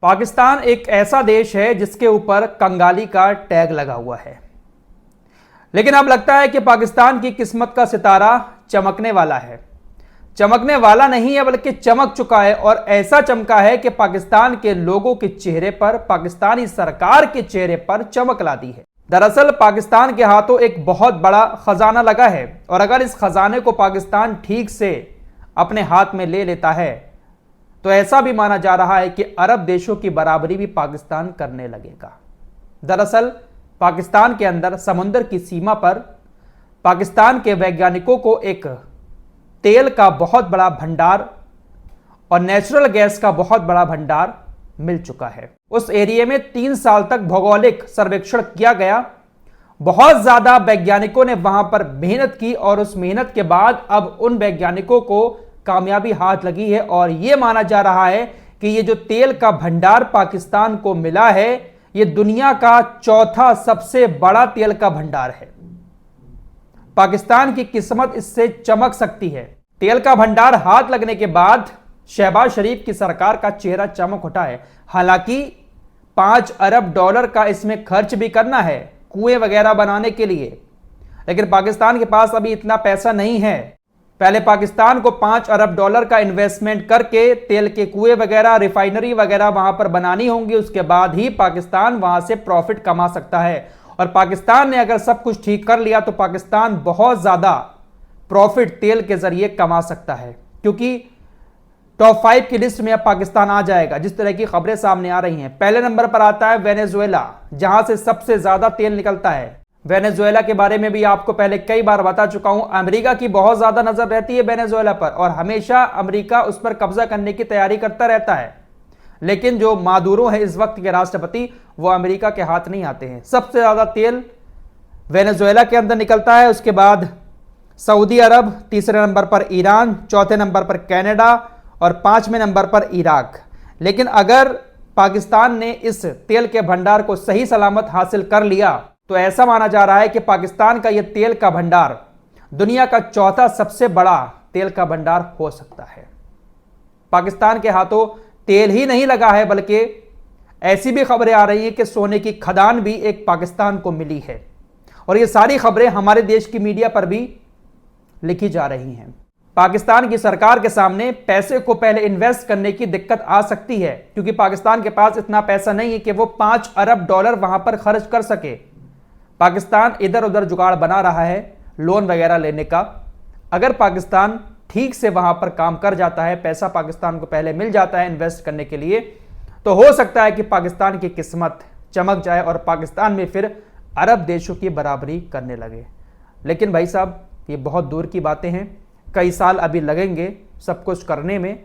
पाकिस्तान एक ऐसा देश है जिसके ऊपर कंगाली का टैग लगा हुआ है, लेकिन अब लगता है कि पाकिस्तान की किस्मत का सितारा चमकने वाला है। चमकने वाला नहीं है बल्कि चमक चुका है, और ऐसा चमका है कि पाकिस्तान के लोगों के चेहरे पर, पाकिस्तानी सरकार के चेहरे पर चमक ला दी है। दरअसल पाकिस्तान के हाथों एक बहुत बड़ा खजाना लगा है, और अगर इस खजाने को पाकिस्तान ठीक से अपने हाथ में ले लेता है तो ऐसा भी माना जा रहा है कि अरब देशों की बराबरी भी पाकिस्तान करने लगेगा। दरअसल पाकिस्तान के अंदर समुद्र की सीमा पर पाकिस्तान के वैज्ञानिकों को एक तेल का बहुत बड़ा भंडार और नेचुरल गैस का बहुत बड़ा भंडार मिल चुका है। उस एरिया में 3 साल तक भौगोलिक सर्वेक्षण किया गया। बहुत ज्यादा वैज्ञानिकों ने वहां पर मेहनत की, और उस मेहनत के बाद अब उन वैज्ञानिकों को कामयाबी हाथ लगी है, और यह माना जा रहा है कि यह जो तेल का भंडार पाकिस्तान को मिला है, यह दुनिया का चौथा सबसे बड़ा तेल का भंडार है। पाकिस्तान की किस्मत इससे चमक सकती है। तेल का भंडार हाथ लगने के बाद शहबाज शरीफ की सरकार का चेहरा चमक उठा है। हालांकि $5 अरब का इसमें खर्च भी करना है कुएं वगैरह बनाने के लिए, लेकिन पाकिस्तान के पास अभी इतना पैसा नहीं है। पहले पाकिस्तान को $5 अरब का इन्वेस्टमेंट करके तेल के कुएं वगैरह, रिफाइनरी वगैरह वहां पर बनानी होंगी, उसके बाद ही पाकिस्तान वहां से प्रॉफिट कमा सकता है। और पाकिस्तान ने अगर सब कुछ ठीक कर लिया तो पाकिस्तान बहुत ज्यादा प्रॉफिट तेल के जरिए कमा सकता है, क्योंकि टॉप 5 की लिस्ट में अब पाकिस्तान आ जाएगा। जिस तरह की खबरें सामने आ रही हैं, पहले नंबर पर आता है वेनेजुएला, जहां से सबसे ज्यादा तेल निकलता है। वेनेजुएला के बारे में भी आपको पहले कई बार बता चुका हूं। अमेरिका की बहुत ज्यादा नजर रहती है वेनेजुएला पर, और हमेशा अमेरिका उस पर कब्जा करने की तैयारी करता रहता है, लेकिन जो मादुरो है इस वक्त के राष्ट्रपति, वो अमेरिका के हाथ नहीं आते हैं। सबसे ज्यादा तेल वेनेजुएला के अंदर निकलता है, उसके बाद सऊदी अरब, तीसरे नंबर पर ईरान, चौथे नंबर पर कनाडा और 5वें नंबर पर इराक। लेकिन अगर पाकिस्तान ने इस तेल के भंडार को सही सलामत हासिल कर लिया तो ऐसा माना जा रहा है कि पाकिस्तान का यह तेल का भंडार दुनिया का चौथा सबसे बड़ा तेल का भंडार हो सकता है। पाकिस्तान के हाथों तेल ही नहीं लगा है, बल्कि ऐसी भी खबरें आ रही हैं कि सोने की खदान भी एक पाकिस्तान को मिली है, और ये सारी खबरें हमारे देश की मीडिया पर भी लिखी जा रही हैं। पाकिस्तान की सरकार के सामने पैसे को पहले इन्वेस्ट करने की दिक्कत आ सकती है, क्योंकि पाकिस्तान के पास इतना पैसा नहीं है कि वो $5 अरब वहां पर खर्च कर सके। पाकिस्तान इधर उधर जुगाड़ बना रहा है लोन वगैरह लेने का। अगर पाकिस्तान ठीक से वहां पर काम कर जाता है, पैसा पाकिस्तान को पहले मिल जाता है इन्वेस्ट करने के लिए, तो हो सकता है कि पाकिस्तान की किस्मत चमक जाए और पाकिस्तान में फिर अरब देशों की बराबरी करने लगे। लेकिन भाई साहब, ये बहुत दूर की बातें हैं। कई साल अभी लगेंगे सब कुछ करने में।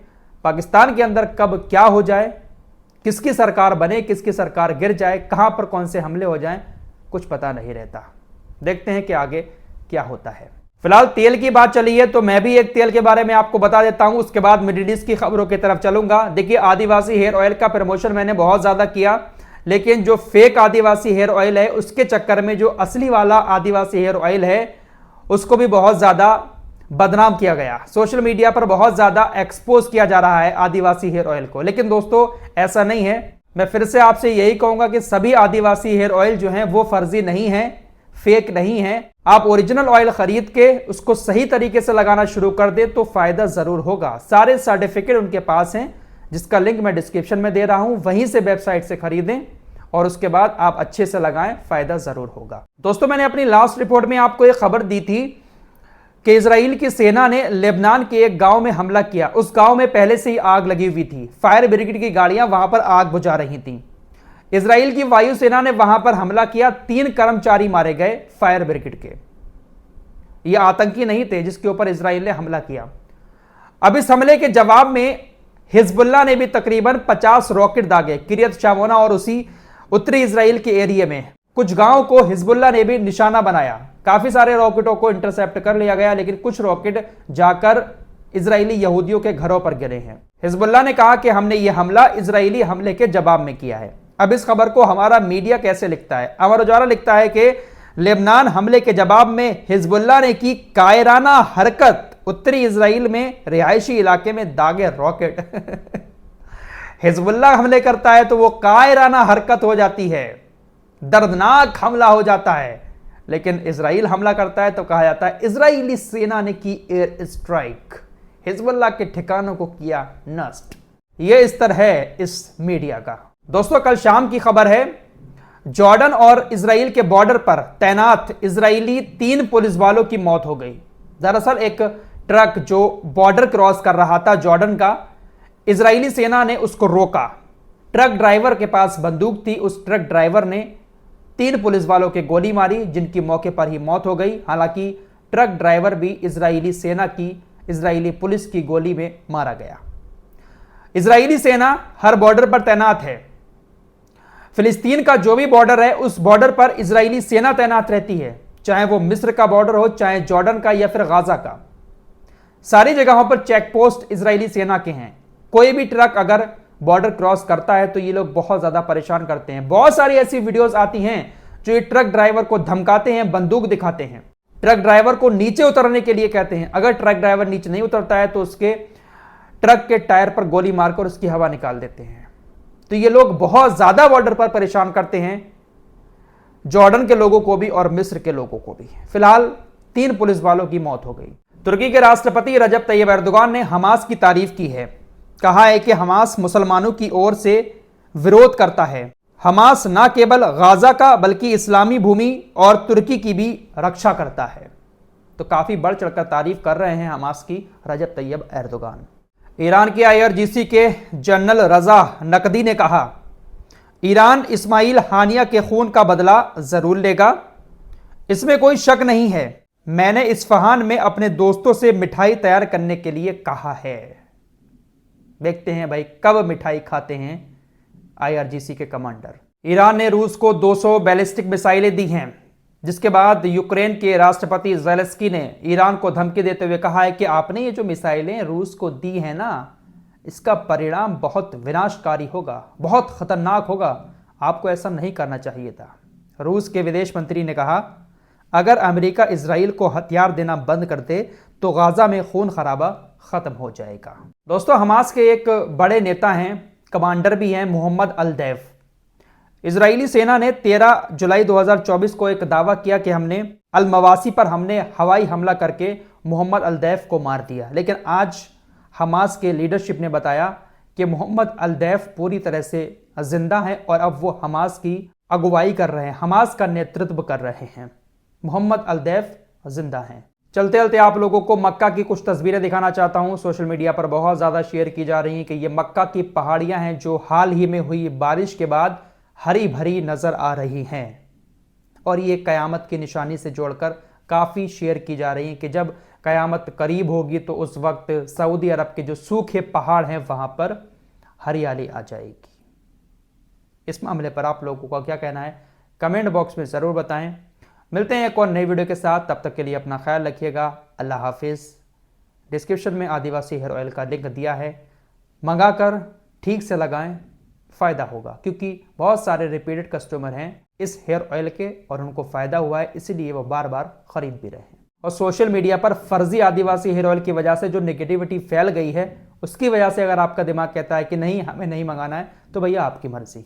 पाकिस्तान के अंदर कब क्या हो जाए, किसकी सरकार बने, किसकी सरकार गिर जाए, कहां पर कौन से हमले हो जाएं, कुछ पता नहीं रहता। देखते हैं कि आगे क्या होता है। फिलहाल तेल की बात चली है तो मैं भी एक तेल के बारे में आपको बता देता हूं, उसके बाद मिडिल ईस्ट की खबरों की तरफ चलूंगा। देखिए, आदिवासी हेयर ऑयल का प्रमोशन मैंने बहुत ज्यादा किया, लेकिन जो फेक आदिवासी हेयर ऑयल है उसके चक्कर में जो असली वाला आदिवासी हेयर ऑयल है उसको भी बहुत ज्यादा बदनाम किया गया। सोशल मीडिया पर बहुत ज्यादा एक्सपोज किया जा रहा है आदिवासी हेयर ऑयल को। लेकिन दोस्तों, ऐसा नहीं है। मैं फिर से आपसे यही कहूंगा कि सभी आदिवासी हेयर ऑयल जो हैं वो फर्जी नहीं है, फेक नहीं है। आप ओरिजिनल ऑयल खरीद के उसको सही तरीके से लगाना शुरू कर दे तो फायदा जरूर होगा। सारे सर्टिफिकेट उनके पास हैं, जिसका लिंक मैं डिस्क्रिप्शन में दे रहा हूं। वहीं से वेबसाइट से खरीदें और उसके बाद आप अच्छे से लगाएं, फायदा जरूर होगा। दोस्तों, मैंने अपनी लास्ट रिपोर्ट में आपको एक खबर दी थी कि इजराइल की सेना ने लेबनान के एक गांव में हमला किया। उस गांव में पहले से ही आग लगी हुई थी। फायर ब्रिगेड की गाड़ियां वहां पर आग बुझा रही थीं। इजराइल की वायुसेना ने वहां पर हमला किया। 3 कर्मचारी मारे गए फायर ब्रिगेड के। ये आतंकी नहीं थे जिसके ऊपर इजराइल ने हमला किया। अब इस हमले के जवाब में हिजबुल्लाह ने भी तकरीबन 50 रॉकेट दागे किरियत शामोना और उसी उत्तरी इजराइल के एरिया में। कुछ गांव को हिजबुल्लाह ने भी निशाना बनाया। काफी सारे रॉकेटों को इंटरसेप्ट कर लिया गया, लेकिन कुछ रॉकेट जाकर इजरायली यहूदियों के घरों पर गिरे हैं। हिजबुल्लाह ने कहा कि हमने यह हमला इजरायली हमले के जवाब में किया है। अब इस खबर को हमारा मीडिया कैसे लिखता है? अमर उजाला लिखता है कि लेबनान हमले के जवाब में हिजबुल्लाह ने की कायराना हरकत, उत्तरी इजराइल में रिहायशी इलाके में दागे रॉकेट। हिजबुल्लाह हमले करता है तो वो कायराना हरकत हो जाती है, दर्दनाक हमला हो जाता है। लेकिन इजराइल हमला करता है तो कहा जाता है इजरायली सेना ने की एयर स्ट्राइक, हिजबुल्लाह के ठिकानों को किया नष्ट। यह स्तर है इस मीडिया का। दोस्तों, कल शाम की खबर है, जॉर्डन और इजराइल के बॉर्डर पर तैनात इजरायली 3 पुलिस वालों की मौत हो गई। दरअसल एक ट्रक जो बॉर्डर क्रॉस कर रहा था जॉर्डन का, इजरायली सेना ने उसको रोका। ट्रक ड्राइवर के पास बंदूक थी, उस ट्रक ड्राइवर ने 3 पुलिस वालों के गोली मारी, जिनकी मौके पर ही मौत हो गई। हालांकि ट्रक ड्राइवर भी इजरायली सेना की, इजरायली पुलिस की गोली में मारा गया। इजरायली सेना हर बॉर्डर पर तैनात है। फिलिस्तीन का जो भी बॉर्डर है उस बॉर्डर पर इजरायली सेना तैनात रहती है, चाहे वो मिस्र का बॉर्डर हो, चाहे जॉर्डन का या फिर गाजा का। सारी जगहों पर चेक पोस्ट इजरायली सेना के हैं। कोई भी ट्रक अगर बॉर्डर क्रॉस करता है तो ये लोग बहुत ज्यादा परेशान करते हैं। बहुत सारी ऐसी वीडियोस आती हैं जो ये ट्रक ड्राइवर को धमकाते हैं, बंदूक दिखाते हैं, ट्रक ड्राइवर को नीचे उतरने के लिए कहते हैं। अगर ट्रक ड्राइवर नीचे नहीं उतरता है तो उसके ट्रक के टायर पर गोली मारकर उसकी हवा निकाल देते हैं। तो ये लोग बहुत ज्यादा बॉर्डर पर परेशान करते हैं, जॉर्डन के लोगों को भी और मिस्र के लोगों को भी। फिलहाल 3 पुलिस वालों की मौत हो गई। तुर्की के राष्ट्रपति रजब तैयब एर्दोगान ने हमास की तारीफ की है। कहा है कि हमास मुसलमानों की ओर से विरोध करता है। हमास न केवल गाजा का बल्कि इस्लामी भूमि और तुर्की की भी रक्षा करता है। तो काफी बढ़ चढ़कर तारीफ कर रहे हैं हमास की रजब तैयब एर्दोगान। ईरान के IRGC के जनरल रजा नकदी ने कहा, ईरान इस्माइल हानिया के खून का बदला जरूर लेगा, इसमें कोई शक नहीं है। मैंने इस्फहान में अपने दोस्तों से मिठाई तैयार करने के लिए कहा है। देखते हैं भाई कब मिठाई खाते हैं IRGC के कमांडर। ईरान ने रूस को 200 बैलिस्टिक मिसाइलें दी हैं, जिसके बाद यूक्रेन के राष्ट्रपति ज़ेलेंस्की ने ईरान को धमकी देते हुए कहा है कि आपने ये जो मिसाइलें रूस को दी हैं ना, इसका परिणाम बहुत विनाशकारी होगा, बहुत खतरनाक होगा, आपको ऐसा नहीं करना चाहिए था। रूस के विदेश मंत्री ने कहा, अगर अमेरिका इजराइल को हथियार देना बंद कर दे तो गाजा में खून खराबा खत्म हो जाएगा। दोस्तों, हमास के एक बड़े नेता हैं, कमांडर भी हैं, मोहम्मद अल-दैफ। इजरायली सेना ने 13 जुलाई 2024 को एक दावा किया कि हमने अल-मवासी पर हवाई हमला करके मोहम्मद अल-दैफ को मार दिया। लेकिन आज हमास के लीडरशिप ने बताया कि मोहम्मद अल-दैफ पूरी तरह से जिंदा हैं और अब वो हमास की अगुवाई कर रहे हैं, हमास का नेतृत्व कर रहे हैं। मोहम्मद अल-दैफ जिंदा हैं। चलते चलते आप लोगों को मक्का की कुछ तस्वीरें दिखाना चाहता हूं। सोशल मीडिया पर बहुत ज़्यादा शेयर की जा रही हैं कि ये मक्का की पहाड़ियां हैं जो हाल ही में हुई बारिश के बाद हरी भरी नज़र आ रही हैं, और ये क़यामत की निशानी से जोड़कर काफ़ी शेयर की जा रही हैं कि जब क़यामत करीब होगी तो उस वक्त सऊदी अरब के जो सूखे पहाड़ हैं वहाँ पर हरियाली आ जाएगी। इस मामले पर आप लोगों का क्या कहना है, कमेंट बॉक्स में ज़रूर बताएं। मिलते हैं एक और नई वीडियो के साथ, तब तक के लिए अपना ख्याल रखिएगा। अल्लाह हाफिज़। डिस्क्रिप्शन में आदिवासी हेयर ऑयल का लिंक दिया है, मंगाकर ठीक से लगाएं, फ़ायदा होगा, क्योंकि बहुत सारे रिपीटेड कस्टमर हैं इस हेयर ऑयल के और उनको फ़ायदा हुआ है, इसलिए वो बार बार ख़रीद भी रहे हैं। और सोशल मीडिया पर फर्जी आदिवासी हेयर ऑयल की वजह से जो नेगेटिविटी फैल गई है, उसकी वजह से अगर आपका दिमाग कहता है कि नहीं हमें नहीं मंगाना है, तो भैया आपकी मर्ज़ी।